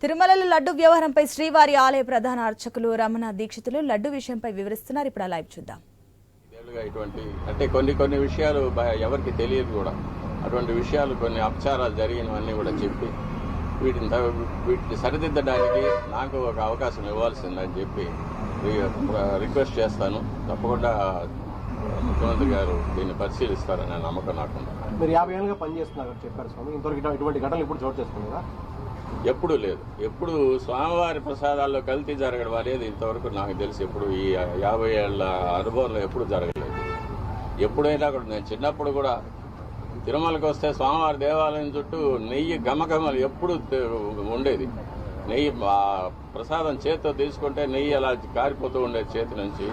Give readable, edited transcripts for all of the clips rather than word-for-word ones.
తిరుమలలో లడ్డు వ్యవహారంపై శ్రీవారి ఆలయ ప్రధాన అర్చకులు రమణ దీక్షితులు లడ్డు విషయంపై వివరిస్తున్నారు. ఇప్పుడు లైవ్ చూద్దాం. ఇటువంటి అంటే కొన్ని విషయాలు ఎవరికి తెలియదు కూడా. అటువంటి విషయాలు కొన్ని అపచారాలు జరిగినవన్నీ కూడా చెప్పి వీటిని సరిదిద్దడానికి నాకు ఒక అవకాశం ఇవ్వాల్సిందని చెప్పి రిక్వెస్ట్ చేస్తాను. తప్పకుండా ముఖ్యమంత్రి గారు దీన్ని పరిశీలిస్తారనే నమ్మకం నాకుంది. మీరు 50 ఏళ్ళుగా పనిచేస్తున్నారు చెప్పారు స్వామి, ఇంతవరకు ఇటువంటి ఘటనలు ఇప్పుడు చోటు చేసుకున్నారా? ఎప్పుడూ లేదు. ఎప్పుడు స్వామివారి ప్రసాదాల్లో కల్తీ జరగడం అనేది ఇంతవరకు నాకు తెలిసి ఎప్పుడు ఈ 50 ఏళ్ల అనుభవంలో ఎప్పుడు జరగలేదు. ఎప్పుడైనా కూడా నేను చిన్నప్పుడు కూడా తిరుమలకి వస్తే స్వామివారి దేవాలయం చుట్టూ నెయ్యి గమగమలు ఎప్పుడు ఉండేది. నెయ్యి ప్రసాదం చేతితో తీసుకుంటే నెయ్యి అలా కారిపోతూ ఉండేది చేతి నుంచి.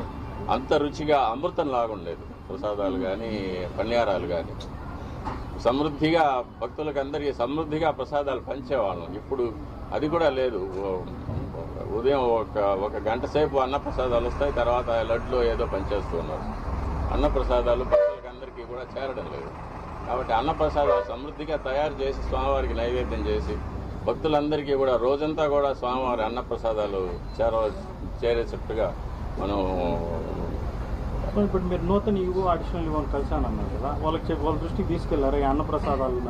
అంత రుచిగా అమృతం లాగా ఉండేది ప్రసాదాలు కానీ పన్యారాలు కానీ. సమృద్ధిగా భక్తులకు అందరికీ సమృద్ధిగా ప్రసాదాలు పంచేవాళ్ళం. ఇప్పుడు అది కూడా లేదు. ఉదయం ఒక గంట సేపు అన్న ప్రసాదాలు వస్తాయి, తర్వాత లడ్లో ఏదో పంచేస్తూ ఉన్నారు. అన్న ప్రసాదాలు భక్తులకు అందరికీ కూడా చేరడం లేదు. కాబట్టి అన్న ప్రసాదాలు సమృద్ధిగా తయారు చేసి స్వామివారికి నైవేద్యం చేసి భక్తులందరికీ కూడా రోజంతా కూడా స్వామివారి అన్న ప్రసాదాలు చేరేటట్టుగా మనం. ఇప్పుడు మీరు నూతన ఇవ్వు అడిషనల్ ఇవ్వని కలిసానన్నారు కదా, వాళ్ళ దృష్టికి తీసుకెళ్లారు. ఈ అన్న ప్రసాదాలు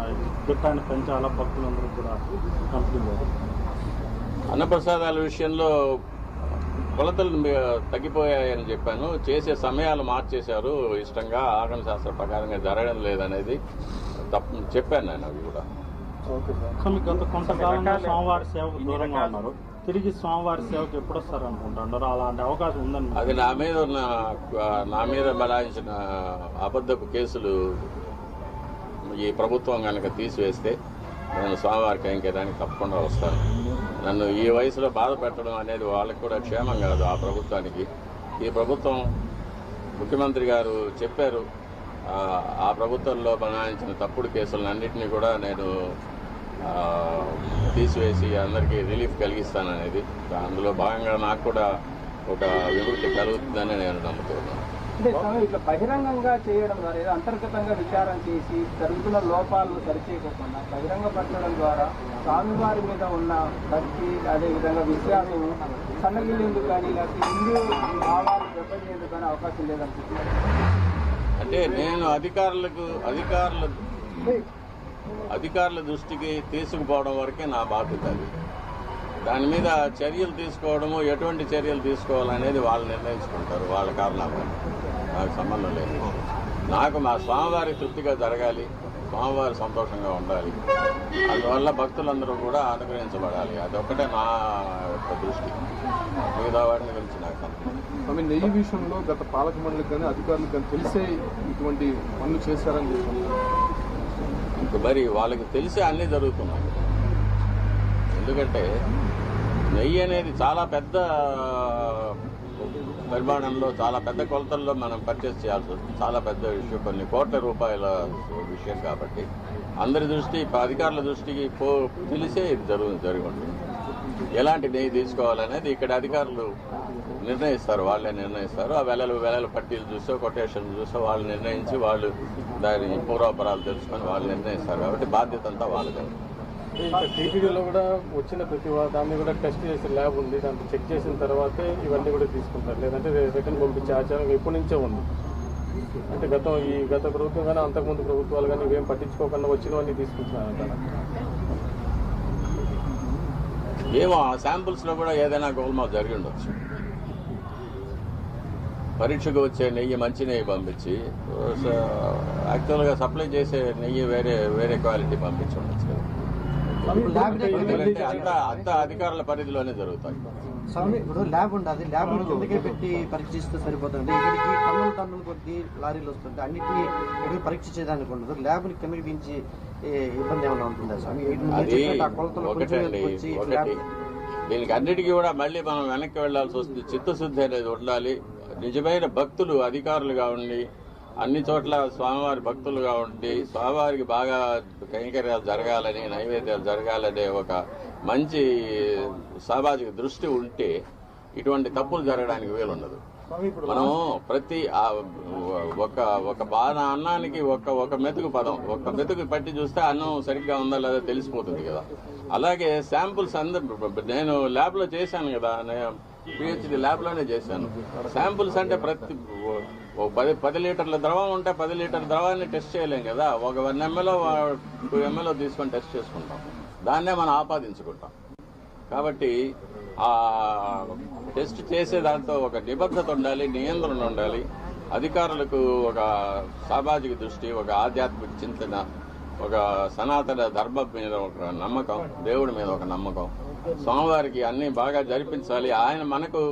గిట్టాన్ని పెంచాలా భక్తులందరూ కూడా కంపెనీ. అన్నప్రసాదాల విషయంలో కొలతలు తగ్గిపోయాయని చెప్పాను. చేసే సమయాలు మార్చేశారు. ఇష్టంగా ఆగమ శాస్త్ర ప్రకారంగా జరగడం లేదనేది చెప్పాను నేను. అవి కూడా కొంతకాలంగా స్వామివారి సేవకు దూరంగా ఉన్నారు. తిరిగి స్వామివారి సేవకు ఎప్పుడు వస్తారు అనుకుంటున్నారు? అలాంటి అవకాశం ఉందని అది నా మీద బలాయించిన అబద్ధపు కేసులు ఈ ప్రభుత్వం కనుక తీసివేస్తే నేను స్వామివారి కైంకర్యానికి తప్పకుండా వస్తాను. నన్ను ఈ వయసులో బాధ పెట్టడం అనేది వాళ్ళకి కూడా క్షేమం కాదు. ఆ ప్రభుత్వానికి, ఈ ప్రభుత్వం ముఖ్యమంత్రి గారు చెప్పారు, ఆ ప్రభుత్వంలో బనాయించిన తప్పుడు కేసులన్నింటినీ కూడా నేను తీసివేసి అందరికీ రిలీఫ్ కలిగిస్తాననేది. అందులో భాగంగా నాకు కూడా ఒక విముక్తి కలుగుతుందని నేను నమ్ముతున్నాను. అంటే ఇట్లా బహిరంగంగా చేయడం ద్వారా ఏదో అంతర్గతంగా విచారం చేసి జరుగుతున్న లోపాలను సరిచేయకుండా బహిరంగపరచడం ద్వారా స్వామివారి మీద ఉన్న భక్తి, అదేవిధంగా విశ్వాసం సన్నగిల్లేందుకు కానీ లేకపోతే హిందూ భావాలు దెబ్బతీయేందుకు కానీ అవకాశం లేదనుకుంటున్నారు. అంటే నేను అధికారుల దృష్టికి తీసుకుపోవడం వరకే నా బాధ్యత. అది దాని మీద చర్యలు తీసుకోవడము, ఎటువంటి చర్యలు తీసుకోవాలనేది వాళ్ళు నిర్ణయించుకుంటారు. వాళ్ళ కారణాలు నాకు సంబంధం లేదు. నాకు మా స్వామివారి తృప్తిగా జరగాలి, స్వామివారి సంతోషంగా ఉండాలి, అందువల్ల భక్తులందరూ కూడా అనుగ్రహించబడాలి. అదొక్కటే నా యొక్క దృష్టి. మిగతా వాటిని గురించి నాకు సంబంధం. నెయ్యి విషయంలో గత పాలక మండలికి కానీ అధికారులకు కానీ తెలిసే ఇటువంటి పనులు చేశారని చెప్తున్నారు. మరి వాళ్ళకి తెలిసే అన్నీ జరుగుతున్నాయి. ఎందుకంటే నెయ్యి అనేది చాలా పెద్ద పరిమాణంలో, చాలా పెద్ద కొలతల్లో మనం పర్చేస్ చేయాల్సి వస్తుంది. చాలా పెద్ద విషయం, కొన్ని కోట్ల రూపాయల విషయం. కాబట్టి అందరి దృష్టి, అధికారుల దృష్టికి తెలిసే ఇది జరిగి ఉంటుంది. ఎలాంటి నెయ్యి తీసుకోవాలనేది ఇక్కడ అధికారులు నిర్ణయిస్తారు, వాళ్ళే నిర్ణయిస్తారు. ఆ వెలలు పట్టీలు చూసో కొటేషన్ చూసో వాళ్ళు నిర్ణయించి వాళ్ళు దాని పూర్వాపరాలు తెలుసుకొని వాళ్ళు నిర్ణయిస్తారు. కాబట్టి బాధ్యత అంతా వాళ్ళదే. టీటీడీలో కూడా వచ్చిన ప్రతి దాన్ని కూడా టెస్ట్ చేసే ల్యాబ్ ఉంది. దాంట్లో చెక్ చేసిన తర్వాతే ఇవన్నీ కూడా తీసుకుంటారు. లేదంటే రిటర్న్ పంపించే ఆచారం ఎప్పటి నుంచో ఉంది. అంటే గత ప్రభుత్వం కానీ అంతకుముందు ప్రభుత్వాలు కానీ ఇవేం పట్టించుకోకుండా వచ్చినవన్నీ తీసుకుంటున్నారు. ఏమో ఆ శాంపుల్స్లో కూడా ఏదైనా గోల్మాల్ జరిగి ఉండొచ్చు. పరీక్షకు వచ్చే నెయ్యి మంచి నెయ్యి పంపించి యాక్చువల్గా సప్లై చేసే నెయ్యి వేరే క్వాలిటీ పంపించి ఉండొచ్చు కదా. అంతా అధికారుల పరిధిలోనే జరుగుతాయి. స్వామి, ఇప్పుడు ల్యాబ్ ఉండదు, ల్యాబ్ కిందకే పెట్టి పరీక్షిస్తే సరిపోతుంది. ఇక్కడికి టన్నులు కొద్ది లారీలు వస్తుంటే అన్నింటినీ ఇక్కడికి పరీక్ష చేయడానికి ఉండదు. ల్యాబ్ని కిందకి దించి ఇబ్బంది ఏమైనా ఉంటుందా స్వామి? ఒకటి దీనికి అన్నిటికీ కూడా మళ్ళీ మనం వెనక్కి వెళ్లాల్సి వస్తుంది. చిత్తశుద్ధి అనేది ఉండాలి. నిజమైన భక్తులు అధికారులుగా ఉండి అన్ని చోట్ల స్వామివారి భక్తులుగా ఉండి స్వామివారికి బాగా కైంకర్యాలు జరగాలని, నైవేద్యాలు జరగాలనే ఒక మంచి సామాజిక దృష్టి ఉంటే ఇటువంటి తప్పులు జరగడానికి వీలుండదు. మనం ప్రతి ఒక బాణ అన్నానికి ఒక మెతుకు పదం, ఒక మెతుకు పట్టి చూస్తే అన్నం సరిగ్గా ఉందా లేదా తెలిసిపోతుంది కదా. అలాగే శాంపుల్స్ నేను ల్యాబ్ లో చేశాను కదా, పిహెచ్డి ల్యాబ్ లోనే చేశాను. శాంపుల్స్ అంటే ప్రతి 10 లీటర్ల ద్రవం ఉంటే 10 లీటర్ల ద్రవాన్ని టెస్ట్ చేయలేం కదా, ఒక 1 ml 2 ml తీసుకొని టెస్ట్ చేసుకుంటాం, దాన్నే మనం ఆపాదించుకుంటాం. కాబట్టి ఆ టెస్ట్ చేసే దాంతో ఒక నిబద్ధత ఉండాలి, నియంత్రణ ఉండాలి. అధికారులకు ఒక సామాజిక దృష్టి, ఒక ఆధ్యాత్మిక చింతన, ఒక సనాతన ధర్మం మీద ఒక నమ్మకం, దేవుడి మీద ఒక నమ్మకం, స్వామివారికి అన్ని బాగా జరిపించాలి. ఆయన మనకు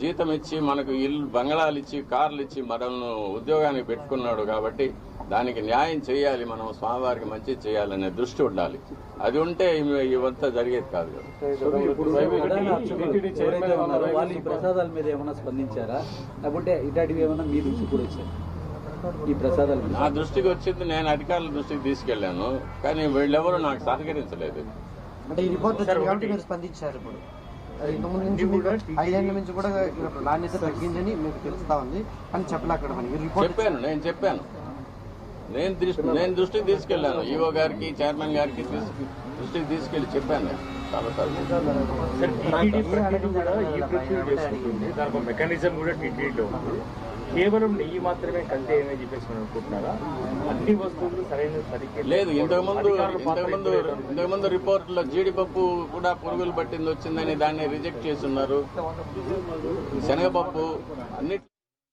జీతం ఇచ్చి, మనకు ఇల్లు బంగళాలు ఇచ్చి, కార్లు ఇచ్చి మనల్ని ఉద్యోగానికి పెట్టుకున్నాడు కాబట్టి దానికి న్యాయం చేయాలి, మనం స్వామివారికి మంచి చేయాలనే దృష్టి ఉండాలి. అది ఉంటే ఇవంతా జరిగేది కాదు కదా. వాళ్ళు ఈ ప్రసాదాల మీద ఏమైనా స్పందించారా, లేకుంటే ఇట్లాంటివి ఏమైనా మీ దృష్టి కూడా వచ్చాయి? ఈ ప్రసాదాలు నా దృష్టికి వచ్చింది, నేను అధికారుల దృష్టికి తీసుకెళ్లాను, కానీ వీళ్ళెవరూ నాకు సహకరించలేదు. అంటే ఈ రిపోర్ట్ వచ్చింది కాబట్టి మీరు స్పందించారు. ఇప్పుడు ఇంతకుముందు నుంచి 5 ఏళ్ల నుంచి కూడా నాణ్యత తగ్గిందని మీకు తెలుస్తా ఉంది అని చెప్పలేక నేను చెప్పాను, నేను దృష్టికి తీసుకెళ్లాను, ఈఓ గారికి, చైర్మన్ గారికి దృష్టికి తీసుకెళ్లి చెప్పాను చాలాసార్లు. దానికి మెకానిజం కూడా టీటీడీలో ఉంది. కేవలం నెయ్యి మాత్రమే కల్తీ ఏమని చెప్పేసి మనం అనుకుంటున్నారా? అన్ని వస్తువులు సరైన సరిగ్గా లేదు. ఇంతకుముందు రిపోర్టులో జీడిపప్పు కూడా పురుగులు పట్టింది వచ్చిందని దాన్ని రిజెక్ట్ చేస్తున్నారు. శనగపప్పు అన్నిటి